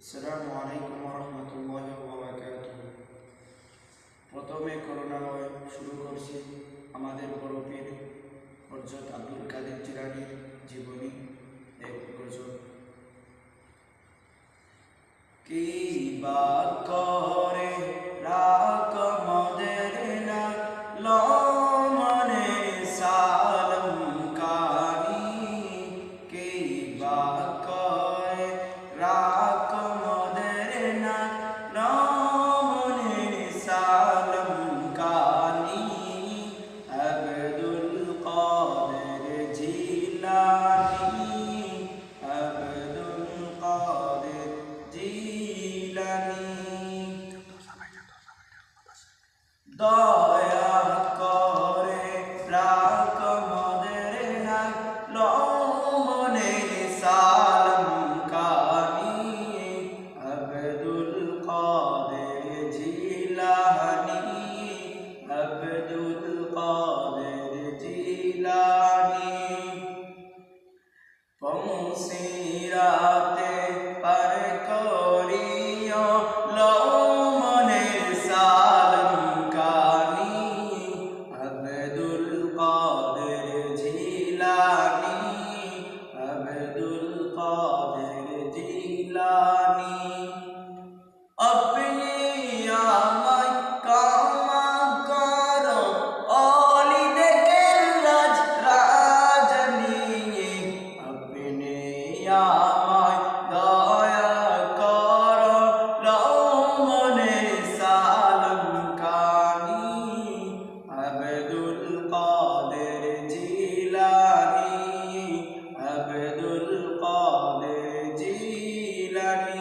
আসসালামু আলাইকুম ওয়া রাহমাতুল্লাহি ওয়া বারাকাতুহু। প্রথমে করুণাময় শুরু করছি আমাদের বড় পীর হযরত আব্দুল কাদের জিলানীর জীবনী এক গজল। কি বা করে রাখ মদের না লমনে সালম কানি, কি বা করে রাখ মদের না লমনে সালম কানি, আব্দুল কাদের জিলানী, আব্দুল কাদের জিলানী। দয়া করে রাখ মদের না লমনে সালম কানি, আব্দুল কাদের জিলানী, আব্দুল কাদের জিলানী। পৌঁছিরাতে পার করিও লমনে সালম কানি, আব্দুল কাদের জিলানী, আব্দুল কাদের জিলানী। আপনি আমায় ক্ষমা করো অলি দেখে রাজ রাজনী, আপনি আমায় দয়া করো লমনে সালম কানি, আব্দুল কাদের জিলানী, আব্দুল কাদের জিলানী।